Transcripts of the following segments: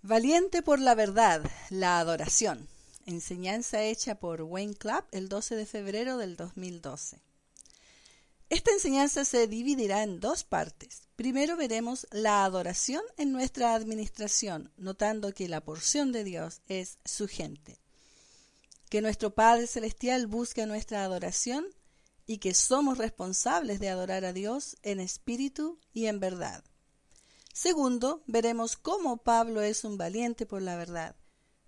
Valiente por la verdad, la adoración. Enseñanza hecha por Wayne Clapp el 12 de febrero del 2012. Esta enseñanza se dividirá en dos partes. Primero veremos la adoración en nuestra administración, notando que la porción de Dios es su gente. Que nuestro Padre Celestial busca nuestra adoración y que somos responsables de adorar a Dios en espíritu y en verdad. Segundo, veremos cómo Pablo es un valiente por la verdad.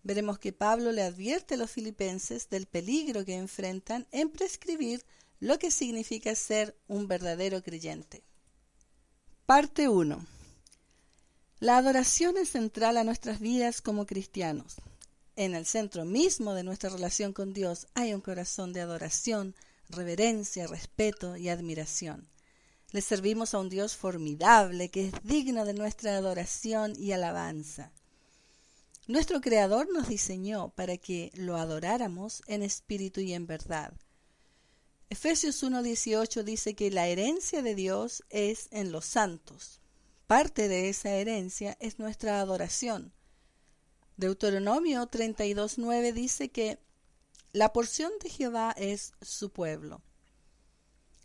Veremos que Pablo le advierte a los filipenses del peligro que enfrentan en prescribir lo que significa ser un verdadero creyente. Parte 1. La adoración es central a nuestras vidas como cristianos. En el centro mismo de nuestra relación con Dios hay un corazón de adoración, reverencia, respeto y admiración. Le servimos a un Dios formidable que es digno de nuestra adoración y alabanza. Nuestro Creador nos diseñó para que lo adoráramos en espíritu y en verdad. Efesios 1:18 dice que la herencia de Dios es en los santos. Parte de esa herencia es nuestra adoración. Deuteronomio 32:9 dice que la porción de Jehová es su pueblo.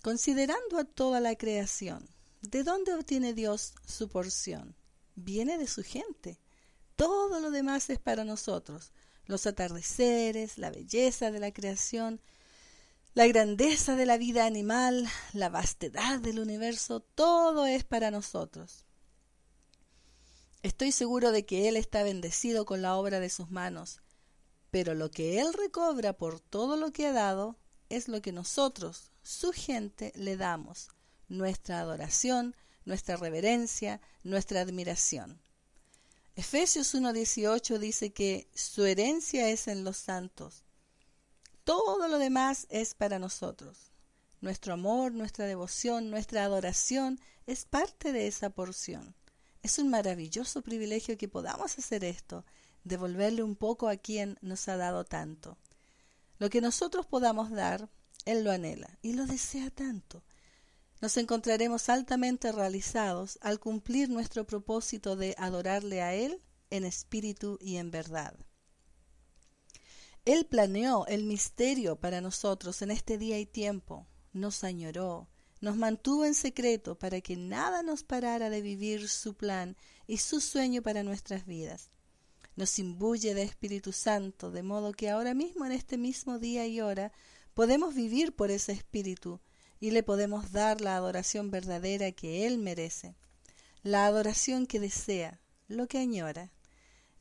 Considerando a toda la creación, ¿de dónde obtiene Dios su porción? Viene de su gente. Todo lo demás es para nosotros. Los atardeceres, la belleza de la creación, la grandeza de la vida animal, la vastedad del universo, todo es para nosotros. Estoy seguro de que Él está bendecido con la obra de sus manos, pero lo que Él recobra por todo lo que ha dado es lo que nosotros, su gente, le damos, nuestra adoración, nuestra reverencia, nuestra admiración. Efesios 1:18 dice que su herencia es en los santos. Todo lo demás es para nosotros. Nuestro amor, nuestra devoción, nuestra adoración es parte de esa porción. Es un maravilloso privilegio que podamos hacer esto, devolverle un poco a quien nos ha dado tanto. Lo que nosotros podamos dar, Él lo anhela y lo desea tanto. Nos encontraremos altamente realizados al cumplir nuestro propósito de adorarle a Él en espíritu y en verdad. Él planeó el misterio para nosotros en este día y tiempo, nos añoró, nos mantuvo en secreto para que nada nos parara de vivir su plan y su sueño para nuestras vidas. Nos imbuye de Espíritu Santo, de modo que ahora mismo, en este mismo día y hora, podemos vivir por ese Espíritu y le podemos dar la adoración verdadera que Él merece, la adoración que desea, lo que añora.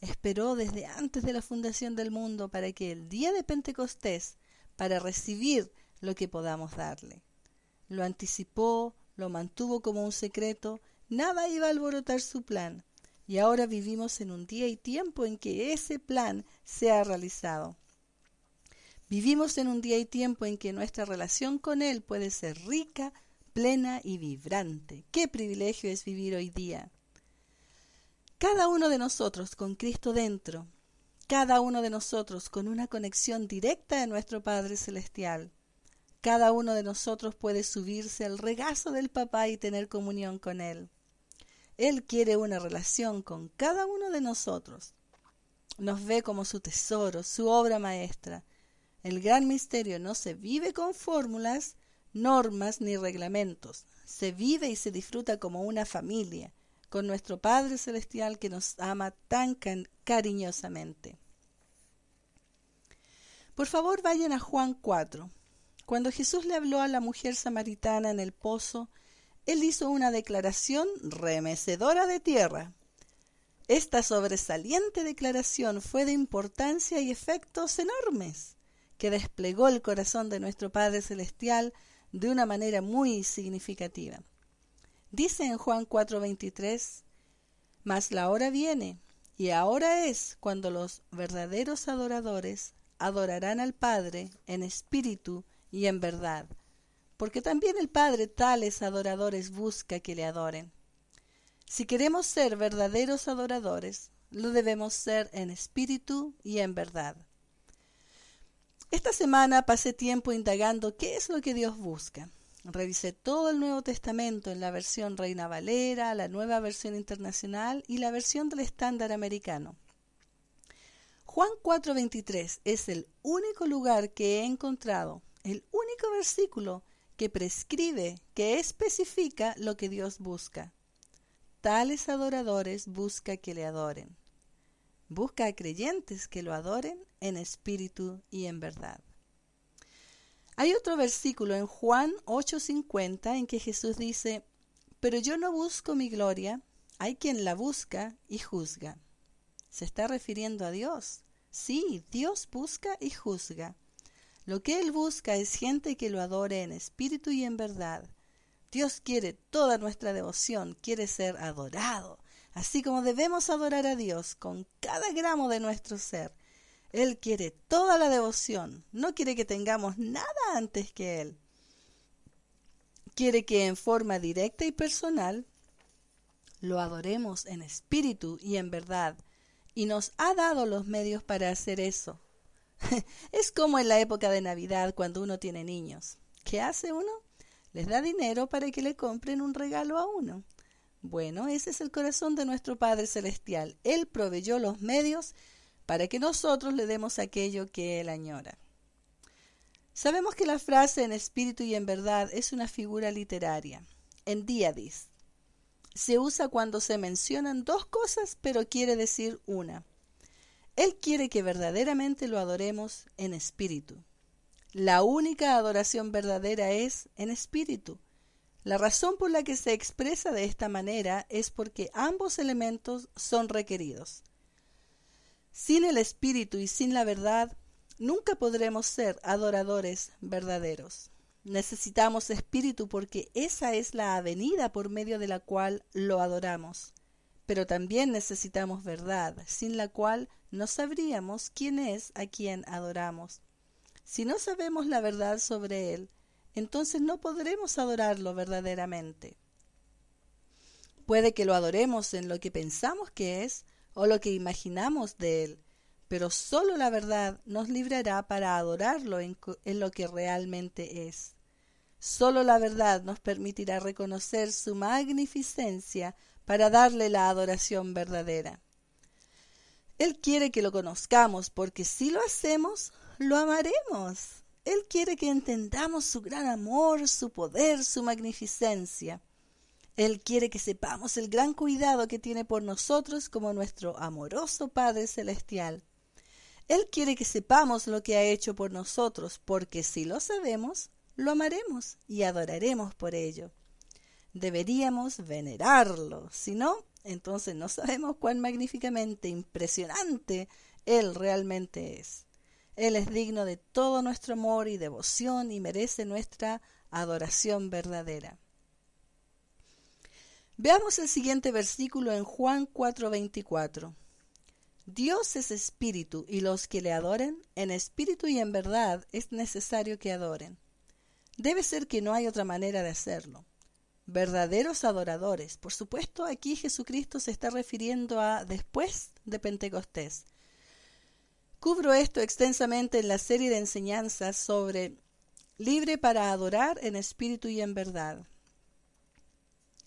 Esperó desde antes de la fundación del mundo para que el día de Pentecostés, para recibir lo que podamos darle. Lo anticipó, lo mantuvo como un secreto, nada iba a alborotar su plan. Y ahora vivimos en un día y tiempo en que ese plan se ha realizado. Vivimos en un día y tiempo en que nuestra relación con Él puede ser rica, plena y vibrante. ¡Qué privilegio es vivir hoy día! Cada uno de nosotros con Cristo dentro, cada uno de nosotros con una conexión directa a nuestro Padre Celestial. Cada uno de nosotros puede subirse al regazo del Papá y tener comunión con Él. Él quiere una relación con cada uno de nosotros. Nos ve como su tesoro, su obra maestra. El gran misterio no se vive con fórmulas, normas ni reglamentos. Se vive y se disfruta como una familia, con nuestro Padre Celestial que nos ama tan cariñosamente. Por favor, vayan a Juan 4. Cuando Jesús le habló a la mujer samaritana en el pozo, Él hizo una declaración remecedora de tierra. Esta sobresaliente declaración fue de importancia y efectos enormes, que desplegó el corazón de nuestro Padre Celestial de una manera muy significativa. Dice en Juan 4:23, «Mas la hora viene, y ahora es cuando los verdaderos adoradores adorarán al Padre en espíritu y en verdad, porque también el Padre tales adoradores busca que le adoren». Si queremos ser verdaderos adoradores, lo debemos ser en espíritu y en verdad. Esta semana pasé tiempo indagando qué es lo que Dios busca. Revisé todo el Nuevo Testamento en la versión Reina Valera, la Nueva Versión Internacional y la versión del estándar americano. Juan 4:23 es el único lugar que he encontrado, el único versículo que prescribe, que especifica lo que Dios busca. Tales adoradores busca que le adoren. Busca a creyentes que lo adoren en espíritu y en verdad. Hay otro versículo en Juan 8:50 en que Jesús dice: pero yo no busco mi gloria, hay quien la busca y juzga. Se está refiriendo a Dios. Sí, Dios busca y juzga. Lo que Él busca es gente que lo adore en espíritu y en verdad. Dios quiere toda nuestra devoción, quiere ser adorado, así como debemos adorar a Dios con cada gramo de nuestro ser. Él quiere toda la devoción, no quiere que tengamos nada antes que Él. Quiere que en forma directa y personal lo adoremos en espíritu y en verdad, y nos ha dado los medios para hacer eso. Es como en la época de Navidad cuando uno tiene niños. ¿Qué hace uno? Les da dinero para que le compren un regalo a uno. Bueno, ese es el corazón de nuestro Padre Celestial. Él proveyó los medios para que nosotros le demos aquello que Él añora. Sabemos que la frase en espíritu y en verdad es una figura literaria, endiadis. Se usa cuando se mencionan dos cosas, pero quiere decir una. Él quiere que verdaderamente lo adoremos en espíritu. La única adoración verdadera es en espíritu. La razón por la que se expresa de esta manera es porque ambos elementos son requeridos. Sin el espíritu y sin la verdad, nunca podremos ser adoradores verdaderos. Necesitamos espíritu porque esa es la avenida por medio de la cual lo adoramos. Pero también necesitamos verdad, sin la cual no sabríamos quién es a quien adoramos. Si no sabemos la verdad sobre Él, entonces no podremos adorarlo verdaderamente. Puede que lo adoremos en lo que pensamos que es o lo que imaginamos de Él, pero solo la verdad nos librará para adorarlo en lo que realmente es. Solo la verdad nos permitirá reconocer su magnificencia para darle la adoración verdadera. Él quiere que lo conozcamos porque si lo hacemos, lo amaremos. Él quiere que entendamos su gran amor, su poder, su magnificencia. Él quiere que sepamos el gran cuidado que tiene por nosotros como nuestro amoroso Padre Celestial. Él quiere que sepamos lo que ha hecho por nosotros, porque si lo sabemos, lo amaremos y adoraremos por ello. Deberíamos venerarlo, si no, entonces no sabemos cuán magníficamente impresionante Él realmente es. Él es digno de todo nuestro amor y devoción y merece nuestra adoración verdadera. Veamos el siguiente versículo en Juan 4:24. Dios es espíritu, y los que le adoren, en espíritu y en verdad, es necesario que adoren. Debe ser que no hay otra manera de hacerlo. Verdaderos adoradores. Por supuesto, aquí Jesucristo se está refiriendo a después de Pentecostés. Cubro esto extensamente en la serie de enseñanzas sobre libre para adorar en espíritu y en verdad.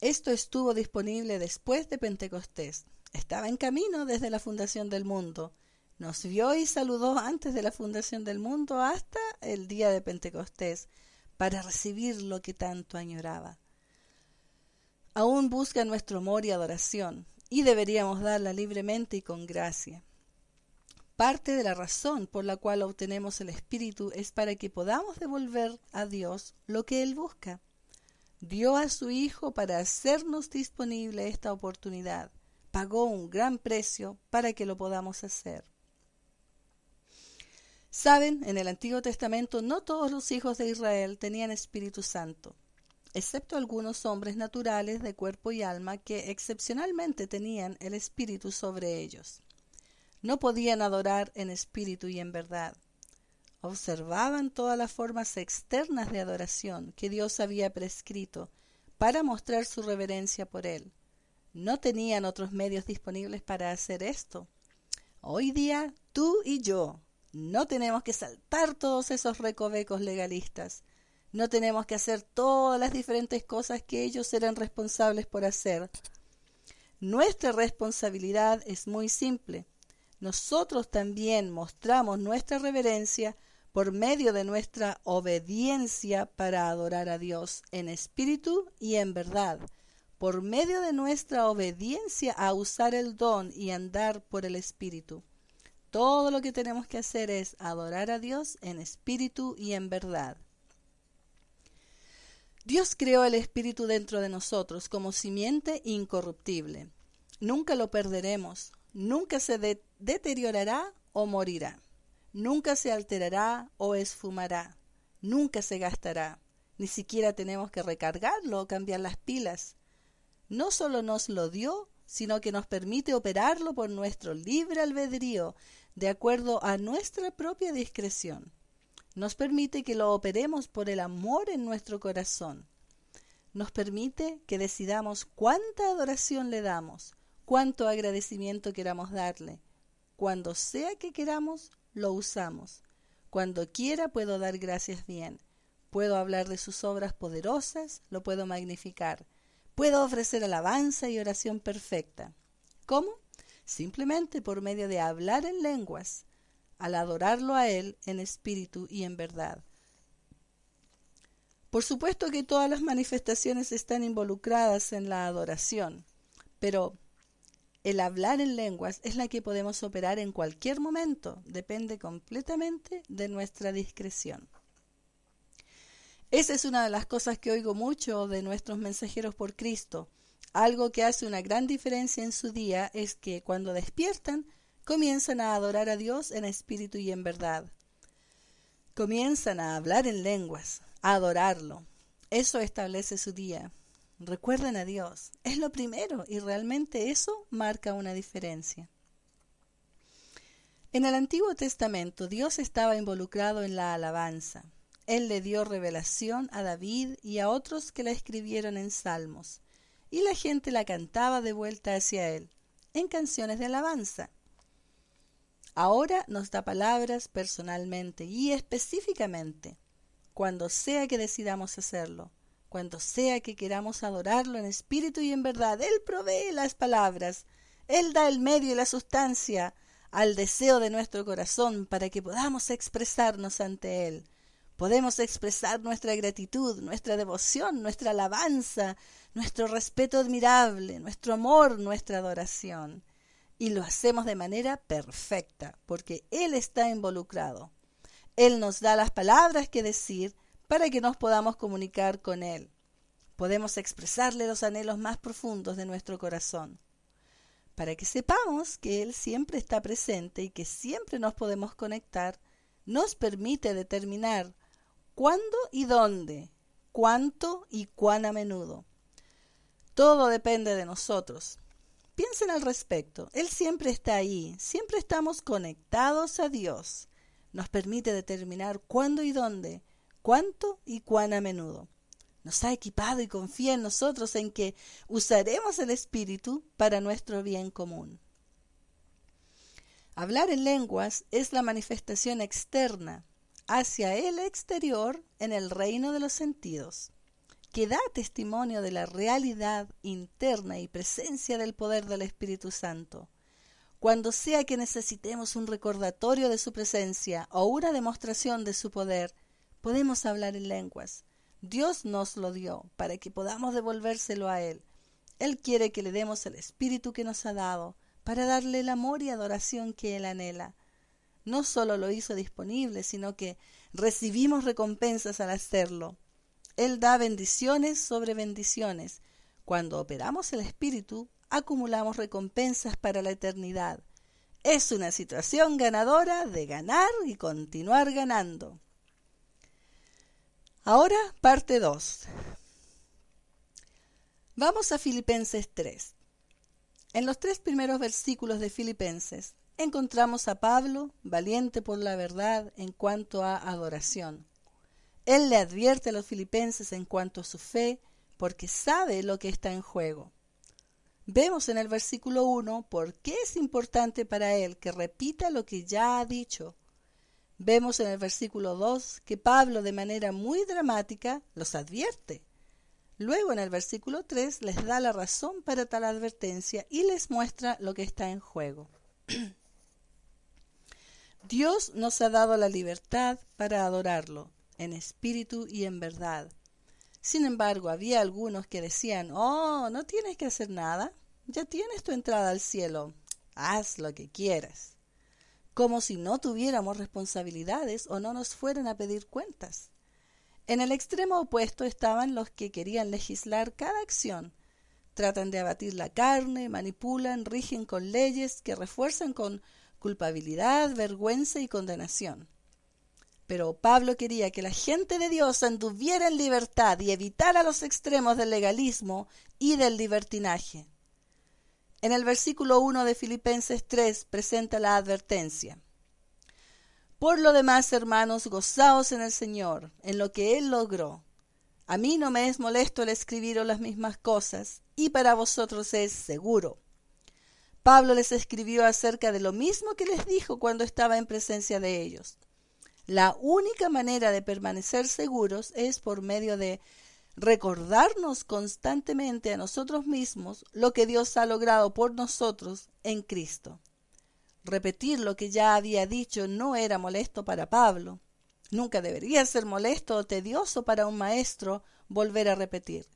Esto estuvo disponible después de Pentecostés. Estaba en camino desde la fundación del mundo. Nos vio y saludó antes de la fundación del mundo hasta el día de Pentecostés para recibir lo que tanto añoraba. Aún busca nuestro amor y adoración, y deberíamos darla libremente y con gracia. Parte de la razón por la cual obtenemos el Espíritu es para que podamos devolver a Dios lo que Él busca. Dio a su Hijo para hacernos disponible esta oportunidad. Pagó un gran precio para que lo podamos hacer. Saben, en el Antiguo Testamento no todos los hijos de Israel tenían Espíritu Santo, excepto algunos hombres naturales de cuerpo y alma que excepcionalmente tenían el Espíritu sobre ellos. No podían adorar en espíritu y en verdad. Observaban todas las formas externas de adoración que Dios había prescrito para mostrar su reverencia por Él. No tenían otros medios disponibles para hacer esto. Hoy día, tú y yo no tenemos que saltar todos esos recovecos legalistas. No tenemos que hacer todas las diferentes cosas que ellos eran responsables por hacer. Nuestra responsabilidad es muy simple. Nosotros también mostramos nuestra reverencia por medio de nuestra obediencia para adorar a Dios en espíritu y en verdad, por medio de nuestra obediencia a usar el don y andar por el espíritu. Todo lo que tenemos que hacer es adorar a Dios en espíritu y en verdad. Dios creó el espíritu dentro de nosotros como simiente incorruptible. Nunca lo perderemos, nunca se deteriorará o morirá, nunca se alterará o esfumará, nunca se gastará, ni siquiera tenemos que recargarlo o cambiar las pilas. No solo nos lo dio, sino que nos permite operarlo por nuestro libre albedrío, de acuerdo a nuestra propia discreción. Nos permite que lo operemos por el amor en nuestro corazón. Nos permite que decidamos cuánta adoración le damos, cuánto agradecimiento queramos darle. Cuando sea que queramos, lo usamos. Cuando quiera puedo dar gracias bien. Puedo hablar de sus obras poderosas, lo puedo magnificar. Puedo ofrecer alabanza y oración perfecta. ¿Cómo? Simplemente por medio de hablar en lenguas, al adorarlo a Él en espíritu y en verdad. Por supuesto que todas las manifestaciones están involucradas en la adoración, pero el hablar en lenguas es la que podemos operar en cualquier momento, depende completamente de nuestra discreción. Esa es una de las cosas que oigo mucho de nuestros mensajeros por Cristo. Algo que hace una gran diferencia en su día es que cuando despiertan, comienzan a adorar a Dios en espíritu y en verdad. Comienzan a hablar en lenguas, a adorarlo. Eso establece su día. Recuerden a Dios. Es lo primero y realmente eso marca una diferencia. En el Antiguo Testamento, Dios estaba involucrado en la alabanza. Él le dio revelación a David y a otros que la escribieron en salmos, y la gente la cantaba de vuelta hacia Él, en canciones de alabanza. Ahora nos da palabras personalmente y específicamente, cuando sea que decidamos hacerlo, cuando sea que queramos adorarlo en espíritu y en verdad. Él provee las palabras, Él da el medio y la sustancia al deseo de nuestro corazón para que podamos expresarnos ante Él. Podemos expresar nuestra gratitud, nuestra devoción, nuestra alabanza, nuestro respeto admirable, nuestro amor, nuestra adoración. Y lo hacemos de manera perfecta, porque Él está involucrado. Él nos da las palabras que decir para que nos podamos comunicar con Él. Podemos expresarle los anhelos más profundos de nuestro corazón, para que sepamos que Él siempre está presente y que siempre nos podemos conectar. Nos permite determinar cuándo y dónde, cuánto y cuán a menudo. Todo depende de nosotros. Piensen al respecto. Él siempre está ahí, siempre estamos conectados a Dios. Nos permite determinar cuándo y dónde, cuánto y cuán a menudo. Nos ha equipado y confía en nosotros en que usaremos el Espíritu para nuestro bien común. Hablar en lenguas es la manifestación externa hacia el exterior en el reino de los sentidos, que da testimonio de la realidad interna y presencia del poder del Espíritu Santo. Cuando sea que necesitemos un recordatorio de su presencia o una demostración de su poder, podemos hablar en lenguas. Dios nos lo dio para que podamos devolvérselo a Él. Él quiere que le demos el Espíritu que nos ha dado para darle el amor y adoración que Él anhela. No solo lo hizo disponible, sino que recibimos recompensas al hacerlo. Él da bendiciones sobre bendiciones. Cuando operamos el Espíritu, acumulamos recompensas para la eternidad. Es una situación ganadora de ganar y continuar ganando. Ahora, parte 2. Vamos a Filipenses 3. En los 3 primeros versículos de Filipenses encontramos a Pablo, valiente por la verdad en cuanto a adoración. Él le advierte a los filipenses en cuanto a su fe, porque sabe lo que está en juego. Vemos en el versículo 1 por qué es importante para él que repita lo que ya ha dicho. Vemos en el versículo 2 que Pablo de manera muy dramática los advierte. Luego en el versículo 3 les da la razón para tal advertencia y les muestra lo que está en juego. Dios nos ha dado la libertad para adorarlo, en espíritu y en verdad. Sin embargo, había algunos que decían, oh, no tienes que hacer nada, ya tienes tu entrada al cielo, haz lo que quieras. Como si no tuviéramos responsabilidades o no nos fueran a pedir cuentas. En el extremo opuesto estaban los que querían legislar cada acción. Tratan de abatir la carne, manipulan, rigen con leyes que refuerzan con culpabilidad, vergüenza y condenación. Pero Pablo quería que la gente de Dios anduviera en libertad y evitara los extremos del legalismo y del libertinaje. En el versículo 1 de Filipenses 3 presenta la advertencia. Por lo demás, hermanos, gozaos en el Señor, en lo que Él logró. A mí no me es molesto el escribiros las mismas cosas, y para vosotros es seguro. Pablo les escribió acerca de lo mismo que les dijo cuando estaba en presencia de ellos. La única manera de permanecer seguros es por medio de recordarnos constantemente a nosotros mismos lo que Dios ha logrado por nosotros en Cristo. Repetir lo que ya había dicho no era molesto para Pablo. Nunca debería ser molesto o tedioso para un maestro volver a repetir.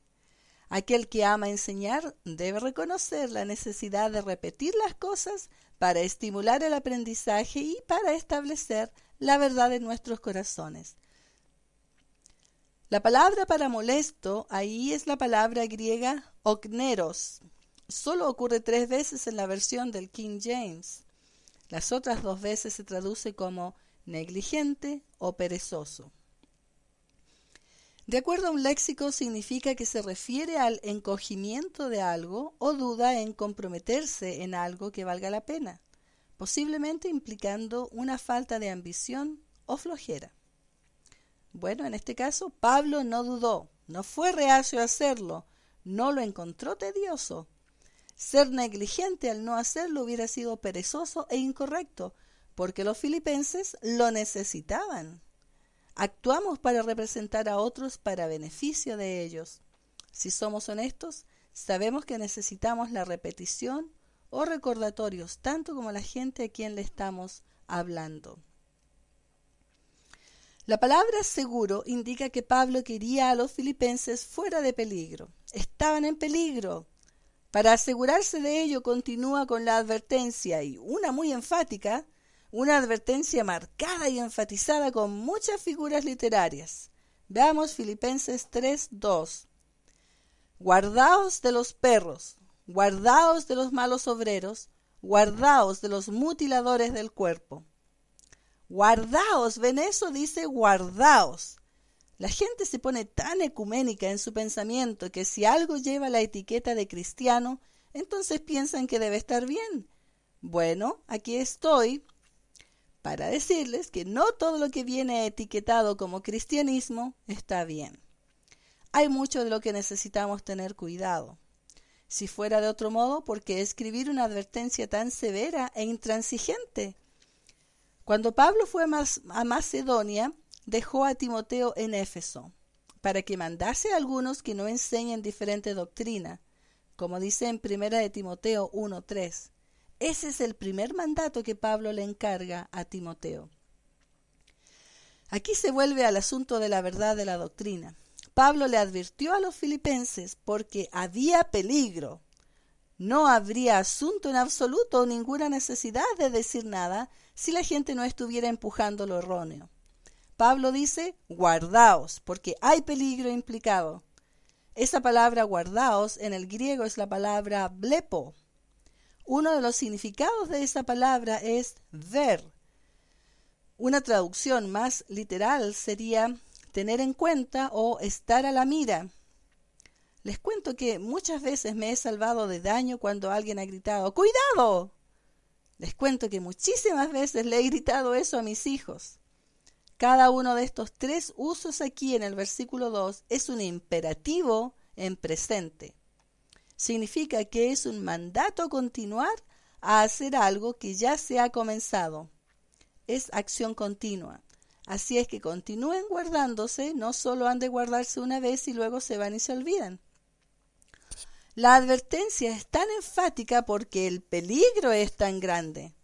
Aquel que ama enseñar debe reconocer la necesidad de repetir las cosas para estimular el aprendizaje y para establecer la verdad en nuestros corazones. La palabra para molesto ahí es la palabra griega okneros. Solo ocurre 3 veces en la versión del King James. Las otras 2 veces se traduce como negligente o perezoso. De acuerdo a un léxico, significa que se refiere al encogimiento de algo o duda en comprometerse en algo que valga la pena, posiblemente implicando una falta de ambición o flojera. Bueno, en este caso, Pablo no dudó, no fue reacio a hacerlo, no lo encontró tedioso. Ser negligente al no hacerlo hubiera sido perezoso e incorrecto, porque los filipenses lo necesitaban. Actuamos para representar a otros para beneficio de ellos. Si somos honestos, sabemos que necesitamos la repetición o recordatorios, tanto como la gente a quien le estamos hablando. La palabra seguro indica que Pablo quería a los filipenses fuera de peligro. Estaban en peligro. Para asegurarse de ello, continúa con la advertencia, y una muy enfática, una advertencia marcada y enfatizada con muchas figuras literarias. Veamos Filipenses 3:2. Guardaos de los perros, guardaos de los malos obreros, guardaos de los mutiladores del cuerpo. Guardaos, ¿ven eso? Dice guardaos. La gente se pone tan ecuménica en su pensamiento que si algo lleva la etiqueta de cristiano, entonces piensan que debe estar bien. Bueno, aquí estoy para decirles que no todo lo que viene etiquetado como cristianismo está bien. Hay mucho de lo que necesitamos tener cuidado. Si fuera de otro modo, ¿por qué escribir una advertencia tan severa e intransigente? Cuando Pablo fue a Macedonia, dejó a Timoteo en Éfeso, para que mandase a algunos que no enseñen diferente doctrina, como dice en 1 de Timoteo 1:3. Ese es el primer mandato que Pablo le encarga a Timoteo. Aquí se vuelve al asunto de la verdad de la doctrina. Pablo le advirtió a los filipenses porque había peligro. No habría asunto en absoluto o ninguna necesidad de decir nada si la gente no estuviera empujando lo erróneo. Pablo dice, guardaos, porque hay peligro implicado. Esa palabra guardaos en el griego es la palabra blepo. Uno de los significados de esa palabra es ver. Una traducción más literal sería tener en cuenta o estar a la mira. Les cuento que muchas veces me he salvado de daño cuando alguien ha gritado ¡cuidado! Les cuento que muchísimas veces le he gritado eso a mis hijos. Cada uno de estos 3 usos aquí en el versículo 2 es un imperativo en presente. Significa que es un mandato continuar a hacer algo que ya se ha comenzado. es acción continua. Así es que continúen guardándose, no solo han de guardarse una vez y luego se van y se olvidan. La advertencia es tan enfática porque el peligro es tan grande.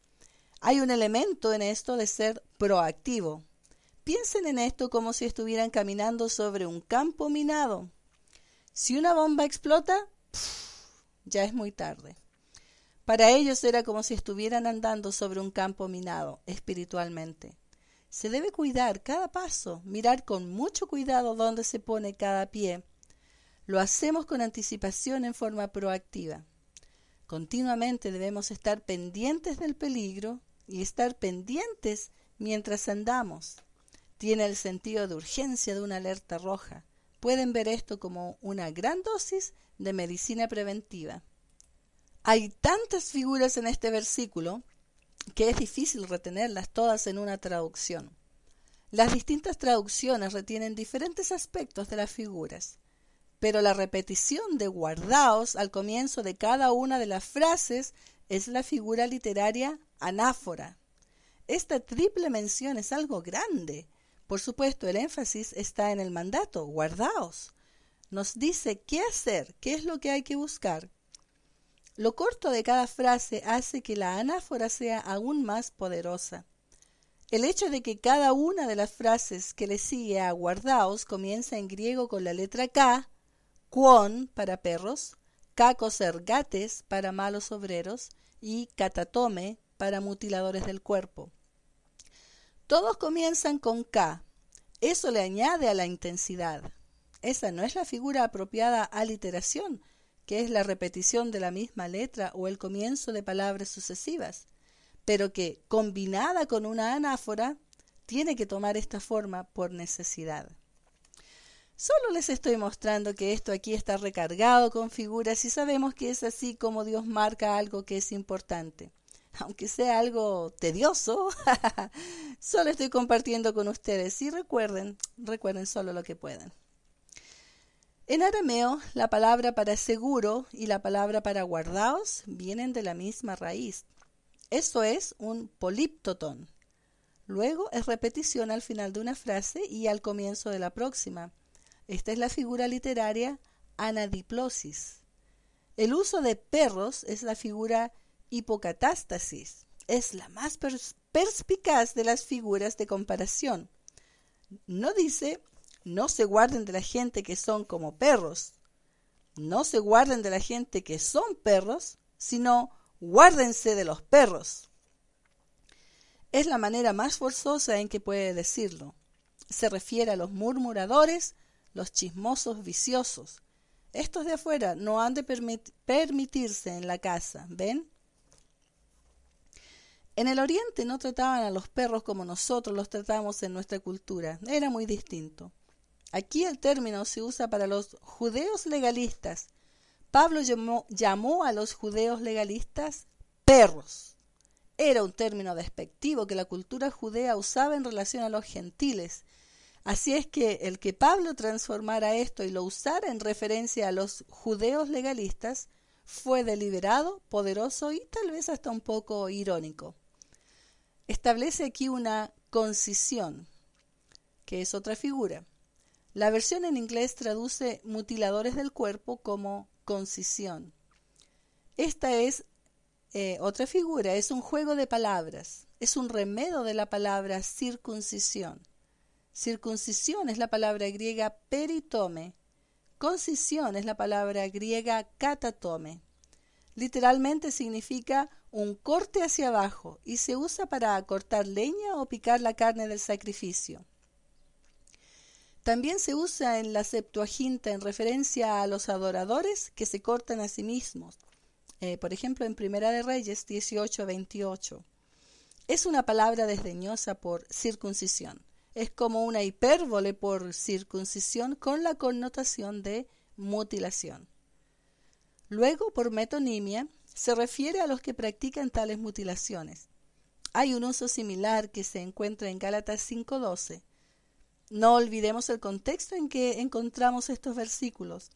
Hay un elemento en esto de ser proactivo. Piensen en esto como si estuvieran caminando sobre un campo minado. Si una bomba explota, ya es muy tarde. Para ellos era como si estuvieran andando sobre un campo minado espiritualmente. Se debe cuidar cada paso, mirar con mucho cuidado dónde se pone cada pie. Lo hacemos con anticipación en forma proactiva. Continuamente debemos estar pendientes del peligro y estar pendientes mientras andamos. Tiene el sentido de urgencia de una alerta roja. Pueden ver esto como una gran dosis de medicina preventiva. Hay tantas figuras en este versículo que es difícil retenerlas todas en una traducción. Las distintas traducciones retienen diferentes aspectos de las figuras, pero la repetición de guardaos al comienzo de cada una de las frases es la figura literaria anáfora. Esta triple mención es algo grande. Por supuesto, el énfasis está en el mandato, guardaos. Nos dice qué hacer, qué es lo que hay que buscar. Lo corto de cada frase hace que la anáfora sea aún más poderosa. El hecho de que cada una de las frases que le sigue a guardaos comienza en griego con la letra K, quon para perros, kakos ergates para malos obreros y katatome para mutiladores del cuerpo. Todos comienzan con K. Eso le añade a la intensidad. Esa no es la figura apropiada a aliteración, que es la repetición de la misma letra o el comienzo de palabras sucesivas, pero que, combinada con una anáfora, tiene que tomar esta forma por necesidad. Solo les estoy mostrando que esto aquí está recargado con figuras y sabemos que es así como Dios marca algo que es importante. Aunque sea algo tedioso, solo estoy compartiendo con ustedes y recuerden solo lo que puedan. En arameo, la palabra para seguro y la palabra para guardaos vienen de la misma raíz. Eso es un políptotón. Luego es repetición al final de una frase y al comienzo de la próxima. Esta es la figura literaria anadiplosis. El uso de perros es la figura hipocatástasis. Es la más perspicaz de las figuras de comparación. No dice, no se guarden de la gente que son como perros. No se guarden de la gente que son perros, sino guárdense de los perros. Es la manera más forzosa en que puede decirlo. Se refiere a los murmuradores, los chismosos viciosos. Estos de afuera no han de permitirse en la casa, ¿ven? En el Oriente no trataban a los perros como nosotros los tratamos en nuestra cultura. Era muy distinto. Aquí el término se usa para los judeos legalistas. Pablo llamó a los judeos legalistas perros. Era un término despectivo que la cultura judea usaba en relación a los gentiles. Así es que el que Pablo transformara esto y lo usara en referencia a los judeos legalistas fue deliberado, poderoso y tal vez hasta un poco irónico. Establece aquí una concisión, que es otra figura. La versión en inglés traduce mutiladores del cuerpo como concisión. Esta es otra figura, es un juego de palabras, es un remedo de la palabra circuncisión. Circuncisión es la palabra griega peritome, concisión es la palabra griega katatome. Literalmente significa un corte hacia abajo y se usa para cortar leña o picar la carne del sacrificio. También se usa en la Septuaginta en referencia a los adoradores que se cortan a sí mismos. Por ejemplo, en Primera de Reyes 18:28. Es una palabra desdeñosa por circuncisión. Es como una hipérbole por circuncisión con la connotación de mutilación. Luego, por metonimia, se refiere a los que practican tales mutilaciones. Hay un uso similar que se encuentra en Gálatas 5:12. No olvidemos el contexto en que encontramos estos versículos.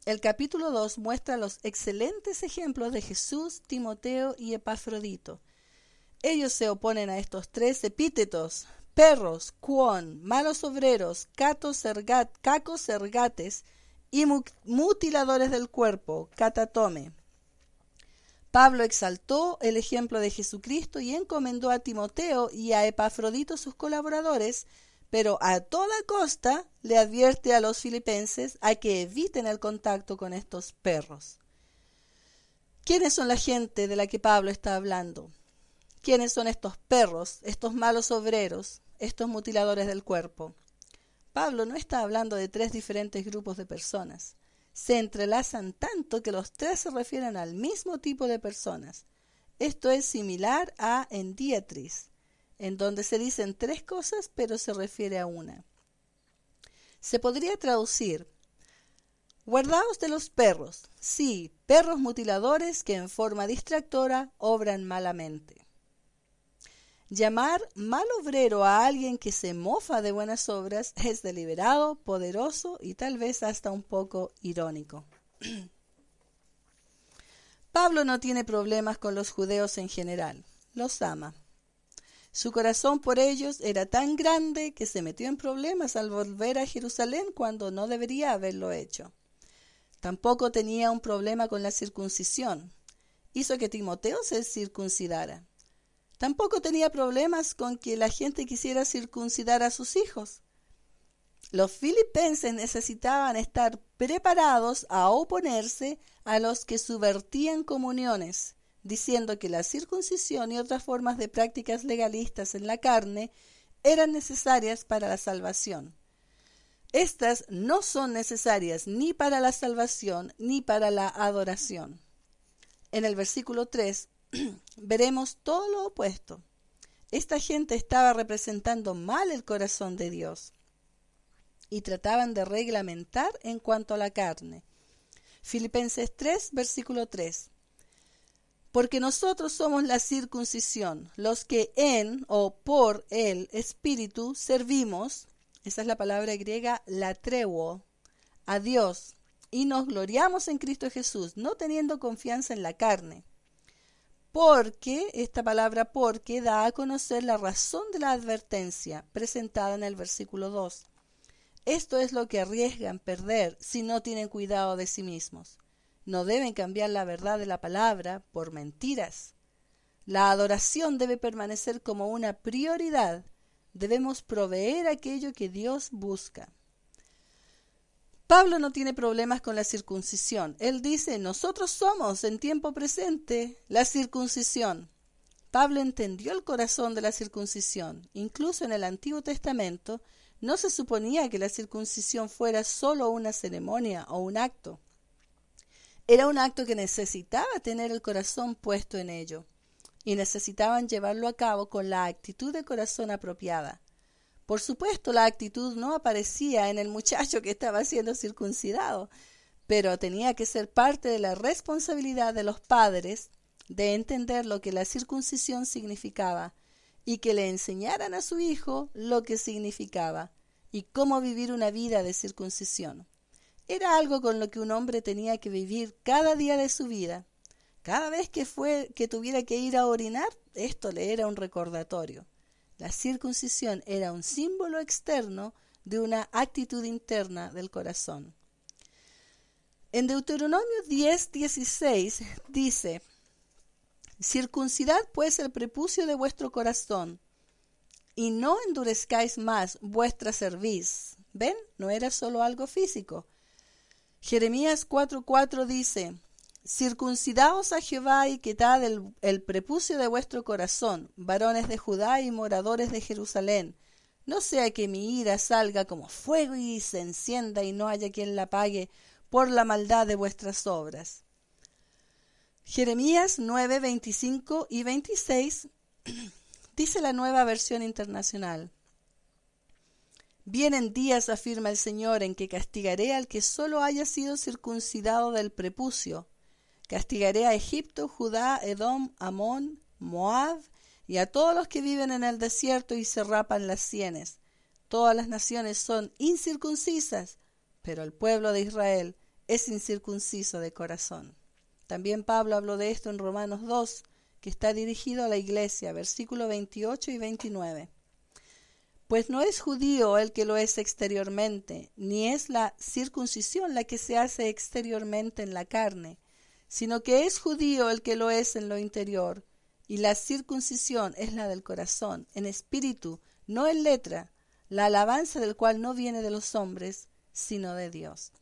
El capítulo 2 muestra los excelentes ejemplos de Jesús, Timoteo y Epafrodito. Ellos se oponen a estos tres epítetos: perros, cuon, malos obreros, cacos ergates y mutiladores del cuerpo, catatome. Pablo exaltó el ejemplo de Jesucristo y encomendó a Timoteo y a Epafrodito, sus colaboradores, pero a toda costa le advierte a los filipenses a que eviten el contacto con estos perros. ¿Quiénes son la gente de la que Pablo está hablando? ¿Quiénes son estos perros, estos malos obreros, estos mutiladores del cuerpo? Pablo no está hablando de tres diferentes grupos de personas. Se entrelazan tanto que los tres se refieren al mismo tipo de personas. Esto es similar a endiatris, en donde se dicen tres cosas pero se refiere a una. Se podría traducir: guardaos de los perros, sí, perros mutiladores que en forma distractora obran malamente. Llamar mal obrero a alguien que se mofa de buenas obras es deliberado, poderoso y tal vez hasta un poco irónico. Pablo no tiene problemas con los judíos en general, los ama. Su corazón por ellos era tan grande que se metió en problemas al volver a Jerusalén cuando no debería haberlo hecho. Tampoco tenía un problema con la circuncisión. Hizo que Timoteo se circuncidara. Tampoco tenía problemas con que la gente quisiera circuncidar a sus hijos. Los filipenses necesitaban estar preparados a oponerse a los que subvertían comuniones, diciendo que la circuncisión y otras formas de prácticas legalistas en la carne eran necesarias para la salvación. Estas no son necesarias ni para la salvación ni para la adoración. En el versículo 3 veremos todo lo opuesto. Esta gente estaba representando mal el corazón de Dios y trataban de reglamentar en cuanto a la carne. Filipenses 3, versículo 3. Porque nosotros somos la circuncisión, los que en o por el Espíritu servimos, esa es la palabra griega latreuo, a Dios, y nos gloriamos en Cristo Jesús, no teniendo confianza en la carne. Porque, esta palabra porque da a conocer la razón de la advertencia presentada en el versículo 2. Esto es lo que arriesgan perder si no tienen cuidado de sí mismos. No deben cambiar la verdad de la palabra por mentiras. La adoración debe permanecer como una prioridad. Debemos proveer aquello que Dios busca. Pablo no tiene problemas con la circuncisión. Él dice: nosotros somos en tiempo presente la circuncisión. Pablo entendió el corazón de la circuncisión. Incluso en el Antiguo Testamento no se suponía que la circuncisión fuera solo una ceremonia o un acto. Era un acto que necesitaba tener el corazón puesto en ello, y necesitaban llevarlo a cabo con la actitud de corazón apropiada. Por supuesto, la actitud no aparecía en el muchacho que estaba siendo circuncidado, pero tenía que ser parte de la responsabilidad de los padres de entender lo que la circuncisión significaba y que le enseñaran a su hijo lo que significaba y cómo vivir una vida de circuncisión. Era algo con lo que un hombre tenía que vivir cada día de su vida. Cada vez que tuviera que ir a orinar, esto le era un recordatorio. La circuncisión era un símbolo externo de una actitud interna del corazón. En Deuteronomio 10:16 dice: circuncidad pues el prepucio de vuestro corazón, y no endurezcáis más vuestra cerviz. ¿Ven? No era solo algo físico. Jeremías 4:4 dice: circuncidaos a Jehová y quitad el prepucio de vuestro corazón, varones de Judá y moradores de Jerusalén, no sea que mi ira salga como fuego y se encienda y no haya quien la apague por la maldad de vuestras obras. Jeremías 9:25 y 26 dice la Nueva Versión Internacional: vienen días, afirma el Señor, en que castigaré al que solo haya sido circuncidado del prepucio. Castigaré a Egipto, Judá, Edom, Amón, Moab y a todos los que viven en el desierto y se rapan las sienes. Todas las naciones son incircuncisas, pero el pueblo de Israel es incircunciso de corazón. También Pablo habló de esto en Romanos 2, que está dirigido a la iglesia, versículos 28 y 29. Pues no es judío el que lo es exteriormente, ni es la circuncisión la que se hace exteriormente en la carne, sino que es judío el que lo es en lo interior, y la circuncisión es la del corazón, en espíritu, no en letra, la alabanza del cual no viene de los hombres, sino de Dios.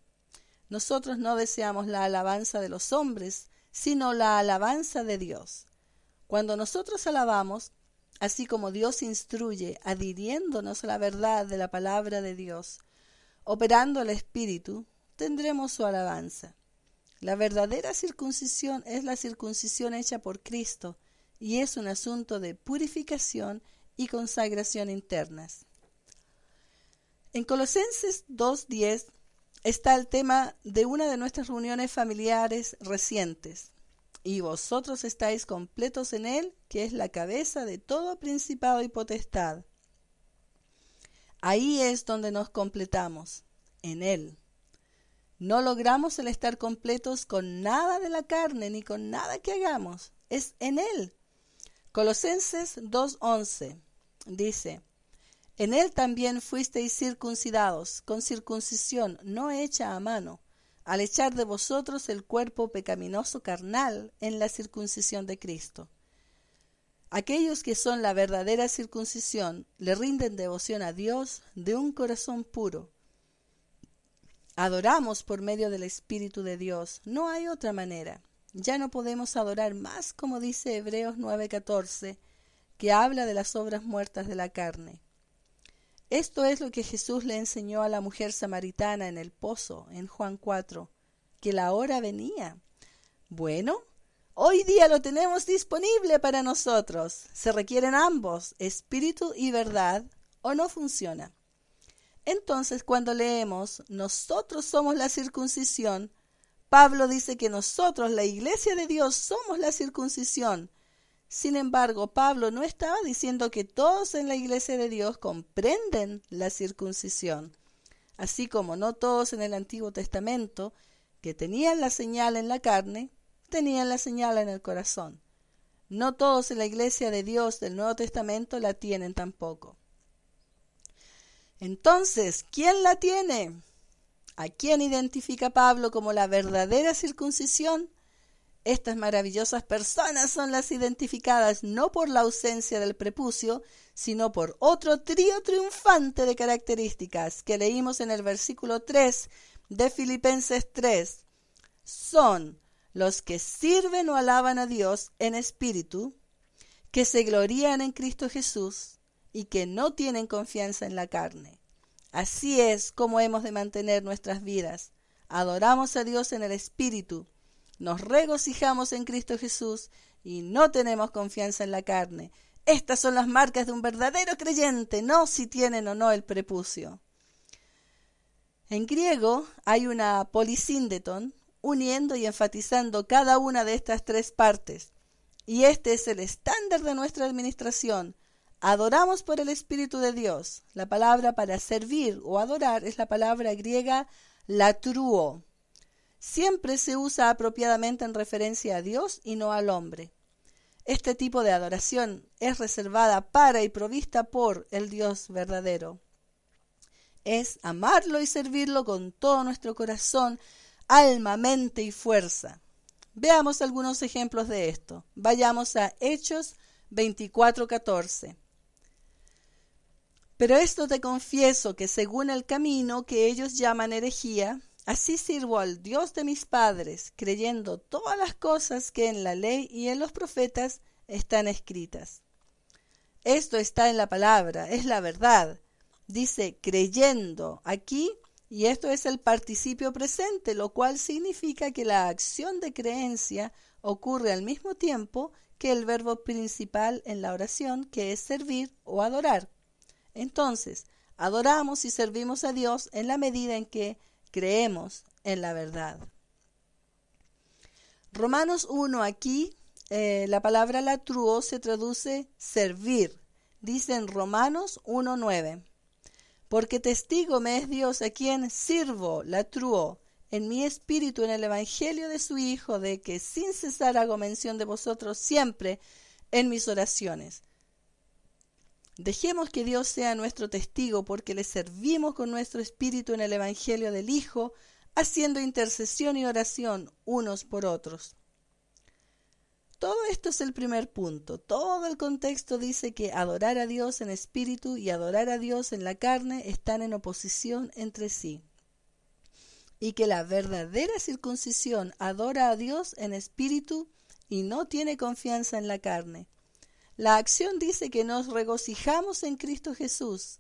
Nosotros no deseamos la alabanza de los hombres, sino la alabanza de Dios. Cuando nosotros alabamos, así como Dios instruye, adhiriéndonos a la verdad de la palabra de Dios, operando el Espíritu, tendremos su alabanza. La verdadera circuncisión es la circuncisión hecha por Cristo y es un asunto de purificación y consagración internas. En Colosenses 2:10 está el tema de una de nuestras reuniones familiares recientes. Y vosotros estáis completos en Él, que es la cabeza de todo principado y potestad. Ahí es donde nos completamos, en Él. No logramos el estar completos con nada de la carne, ni con nada que hagamos. Es en Él. Colosenses 2:11 dice: En Él también fuisteis circuncidados, con circuncisión no hecha a mano, al echar de vosotros el cuerpo pecaminoso carnal en la circuncisión de Cristo. Aquellos que son la verdadera circuncisión le rinden devoción a Dios de un corazón puro. Adoramos por medio del Espíritu de Dios, no hay otra manera. Ya no podemos adorar más, como dice Hebreos 9:14, que habla de las obras muertas de la carne. Esto es lo que Jesús le enseñó a la mujer samaritana en el pozo, en Juan 4, que la hora venía. Bueno, hoy día lo tenemos disponible para nosotros. Se requieren ambos, espíritu y verdad, o no funciona. Entonces, cuando leemos, nosotros somos la circuncisión, Pablo dice que nosotros, la iglesia de Dios, somos la circuncisión. Sin embargo, Pablo no estaba diciendo que todos en la iglesia de Dios comprenden la circuncisión, así como no todos en el Antiguo Testamento, que tenían la señal en la carne, tenían la señal en el corazón. No todos en la iglesia de Dios del Nuevo Testamento la tienen tampoco. Entonces, ¿quién la tiene? ¿A quién identifica Pablo como la verdadera circuncisión? Estas maravillosas personas son las identificadas no por la ausencia del prepucio, sino por otro trío triunfante de características que leímos en el versículo 3 de Filipenses 3. Son los que sirven o alaban a Dios en espíritu, que se glorían en Cristo Jesús y que no tienen confianza en la carne. Así es como hemos de mantener nuestras vidas. Adoramos a Dios en el espíritu, nos regocijamos en Cristo Jesús y no tenemos confianza en la carne. Estas son las marcas de un verdadero creyente, no si tienen o no el prepucio. En griego hay una polisíndeton, uniendo y enfatizando cada una de estas tres partes. Y este es el estándar de nuestra administración. Adoramos por el Espíritu de Dios. La palabra para servir o adorar es la palabra griega latruo. Siempre se usa apropiadamente en referencia a Dios y no al hombre. Este tipo de adoración es reservada para y provista por el Dios verdadero. Es amarlo y servirlo con todo nuestro corazón, alma, mente y fuerza. Veamos algunos ejemplos de esto. Vayamos a Hechos 24:14. Pero esto te confieso que según el camino que ellos llaman herejía, así sirvo al Dios de mis padres, creyendo todas las cosas que en la ley y en los profetas están escritas. Esto está en la palabra, es la verdad. Dice creyendo aquí, y esto es el participio presente, lo cual significa que la acción de creencia ocurre al mismo tiempo que el verbo principal en la oración, que es servir o adorar. Entonces, adoramos y servimos a Dios en la medida en que creemos en la verdad. Romanos 1, aquí la palabra latruo se traduce servir. Dice en Romanos 1:9. Porque testigo me es Dios a quien sirvo, latruo, en mi espíritu en el evangelio de su Hijo, de que sin cesar hago mención de vosotros siempre en mis oraciones. Dejemos que Dios sea nuestro testigo, porque le servimos con nuestro espíritu en el evangelio del Hijo, haciendo intercesión y oración unos por otros. Todo esto es el primer punto. Todo el contexto dice que adorar a Dios en espíritu y adorar a Dios en la carne están en oposición entre sí. Y que la verdadera circuncisión adora a Dios en espíritu y no tiene confianza en la carne. La acción dice que nos regocijamos en Cristo Jesús.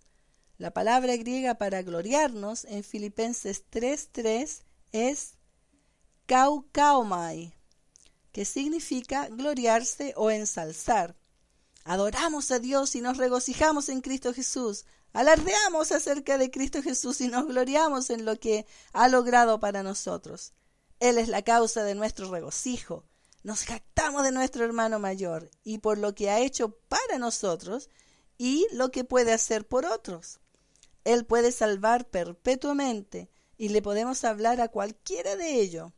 La palabra griega para gloriarnos en Filipenses 3:3 es kaukaomai, que significa gloriarse o ensalzar. Adoramos a Dios y nos regocijamos en Cristo Jesús. Alardeamos acerca de Cristo Jesús y nos gloriamos en lo que ha logrado para nosotros. Él es la causa de nuestro regocijo. Nos jactamos de nuestro hermano mayor y por lo que ha hecho para nosotros y lo que puede hacer por otros. Él puede salvar perpetuamente y le podemos hablar a cualquiera de ellos.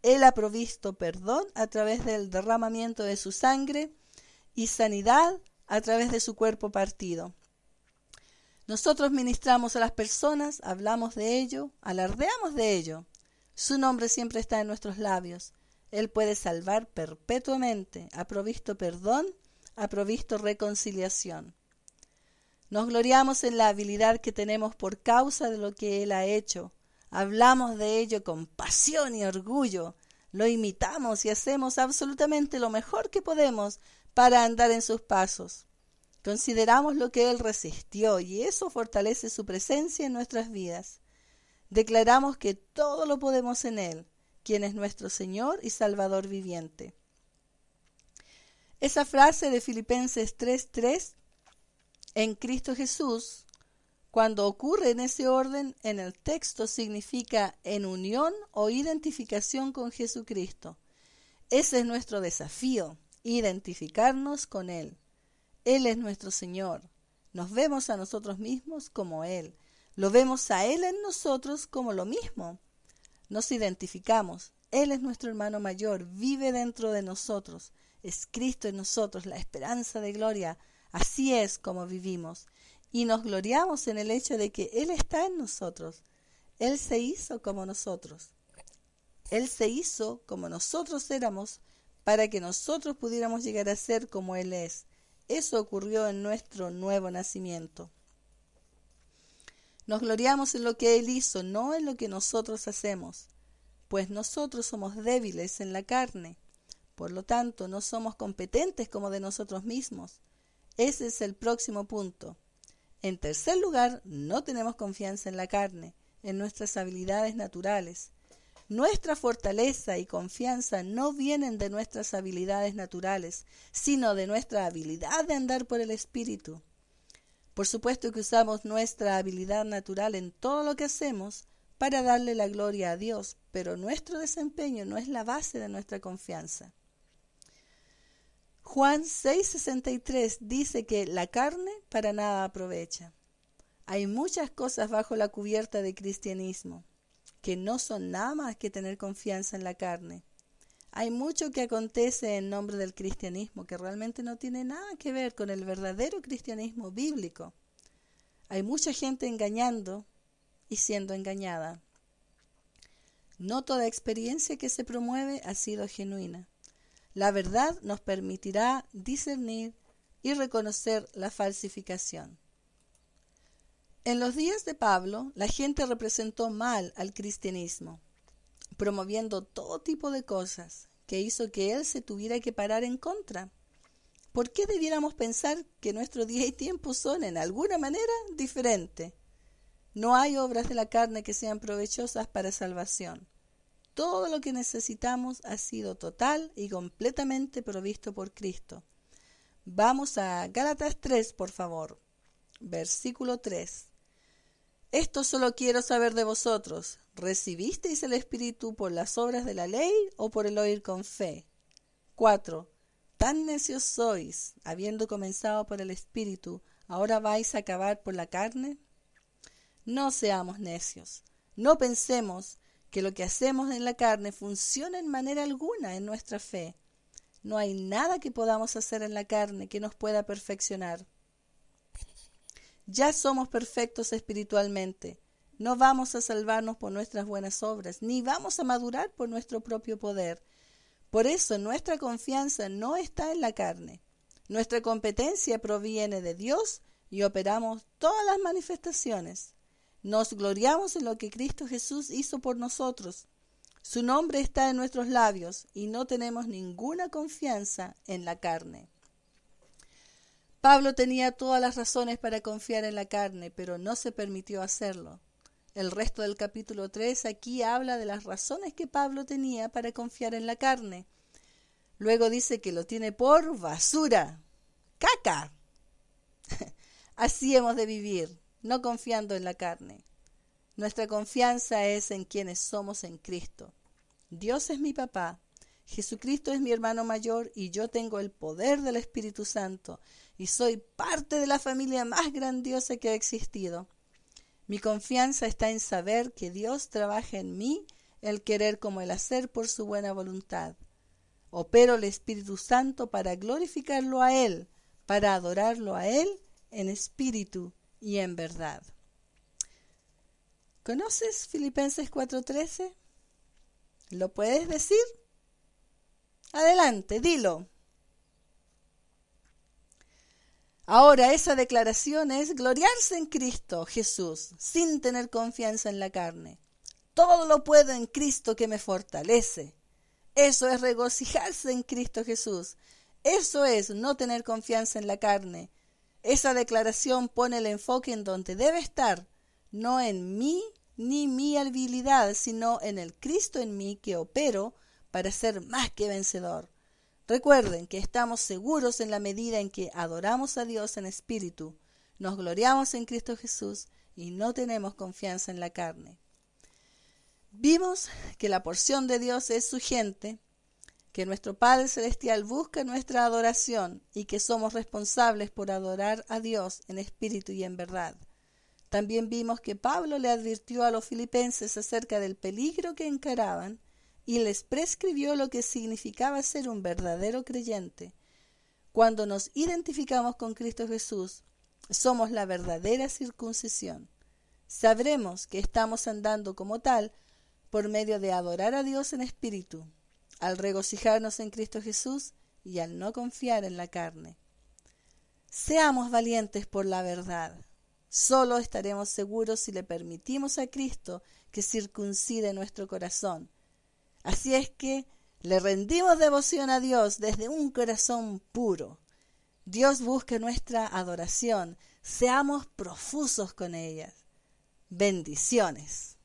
Él ha provisto perdón a través del derramamiento de su sangre y sanidad a través de su cuerpo partido. Nosotros ministramos a las personas, hablamos de ello, alardeamos de ello. Su nombre siempre está en nuestros labios. Él puede salvar perpetuamente, ha provisto perdón, ha provisto reconciliación. Nos gloriamos en la habilidad que tenemos por causa de lo que Él ha hecho. Hablamos de ello con pasión y orgullo. Lo imitamos y hacemos absolutamente lo mejor que podemos para andar en sus pasos. Consideramos lo que Él resistió y eso fortalece su presencia en nuestras vidas. Declaramos que todo lo podemos en Él, quien es nuestro Señor y Salvador viviente. Esa frase de Filipenses 3:3, en Cristo Jesús, cuando ocurre en ese orden en el texto, significa en unión o identificación con Jesucristo. Ese es nuestro desafío, identificarnos con Él. Él es nuestro Señor. Nos vemos a nosotros mismos como Él. Lo vemos a Él en nosotros como lo mismo. Nos identificamos. Él es nuestro hermano mayor, vive dentro de nosotros. Es Cristo en nosotros, la esperanza de gloria. Así es como vivimos. Y nos gloriamos en el hecho de que Él está en nosotros. Él se hizo como nosotros. Él se hizo como nosotros éramos para que nosotros pudiéramos llegar a ser como Él es. Eso ocurrió en nuestro nuevo nacimiento. Nos gloriamos en lo que Él hizo, no en lo que nosotros hacemos, pues nosotros somos débiles en la carne. Por lo tanto, no somos competentes como de nosotros mismos. Ese es el próximo punto. En tercer lugar, no tenemos confianza en la carne, en nuestras habilidades naturales. Nuestra fortaleza y confianza no vienen de nuestras habilidades naturales, sino de nuestra habilidad de andar por el Espíritu. Por supuesto que usamos nuestra habilidad natural en todo lo que hacemos para darle la gloria a Dios, pero nuestro desempeño no es la base de nuestra confianza. Juan 6:63 dice que la carne para nada aprovecha. Hay muchas cosas bajo la cubierta de cristianismo que no son nada más que tener confianza en la carne. Hay mucho que acontece en nombre del cristianismo que realmente no tiene nada que ver con el verdadero cristianismo bíblico. Hay mucha gente engañando y siendo engañada. No toda experiencia que se promueve ha sido genuina. La verdad nos permitirá discernir y reconocer la falsificación. En los días de Pablo, la gente representó mal al cristianismo, promoviendo todo tipo de cosas que hizo que él se tuviera que parar en contra. ¿Por qué debiéramos pensar que nuestro día y tiempo son en alguna manera diferentes? No hay obras de la carne que sean provechosas para salvación. Todo lo que necesitamos ha sido total y completamente provisto por Cristo. Vamos a Gálatas 3, por favor. Versículo 3. Esto solo quiero saber de vosotros. ¿Recibisteis el Espíritu por las obras de la ley o por el oír con fe? 4. Tan necios sois, habiendo comenzado por el Espíritu, ¿ahora vais a acabar por la carne? No seamos necios. No pensemos que lo que hacemos en la carne funciona en manera alguna en nuestra fe. No hay nada que podamos hacer en la carne que nos pueda perfeccionar. Ya somos perfectos espiritualmente. No vamos a salvarnos por nuestras buenas obras, ni vamos a madurar por nuestro propio poder. Por eso nuestra confianza no está en la carne. Nuestra competencia proviene de Dios y operamos todas las manifestaciones. Nos gloriamos en lo que Cristo Jesús hizo por nosotros. Su nombre está en nuestros labios y no tenemos ninguna confianza en la carne. Pablo tenía todas las razones para confiar en la carne, pero no se permitió hacerlo. El resto del capítulo 3 aquí habla de las razones que Pablo tenía para confiar en la carne. Luego dice que lo tiene por basura, caca. Así hemos de vivir, no confiando en la carne. Nuestra confianza es en quienes somos en Cristo. Dios es mi papá, Jesucristo es mi hermano mayor y yo tengo el poder del Espíritu Santo y soy parte de la familia más grandiosa que ha existido. Mi confianza está en saber que Dios trabaja en mí el querer como el hacer por su buena voluntad. Opero el Espíritu Santo para glorificarlo a Él, para adorarlo a Él en espíritu y en verdad. ¿Conoces Filipenses 4:13? ¿Lo puedes decir? Adelante, dilo. Ahora esa declaración es gloriarse en Cristo Jesús, sin tener confianza en la carne. Todo lo puedo en Cristo que me fortalece. Eso es regocijarse en Cristo Jesús. Eso es no tener confianza en la carne. Esa declaración pone el enfoque en donde debe estar, no en mí ni mi habilidad, sino en el Cristo en mí que opero para ser más que vencedor. Recuerden que estamos seguros en la medida en que adoramos a Dios en espíritu, nos gloriamos en Cristo Jesús y no tenemos confianza en la carne. Vimos que la porción de Dios es su gente, que nuestro Padre Celestial busca nuestra adoración y que somos responsables por adorar a Dios en espíritu y en verdad. También vimos que Pablo le advirtió a los filipenses acerca del peligro que encaraban y les prescribió lo que significaba ser un verdadero creyente. Cuando nos identificamos con Cristo Jesús, somos la verdadera circuncisión. Sabremos que estamos andando como tal por medio de adorar a Dios en espíritu, al regocijarnos en Cristo Jesús y al no confiar en la carne. Seamos valientes por la verdad. Solo estaremos seguros si le permitimos a Cristo que circuncide nuestro corazón. Así es que le rendimos devoción a Dios desde un corazón puro. Dios busca nuestra adoración. Seamos profusos con ella. Bendiciones.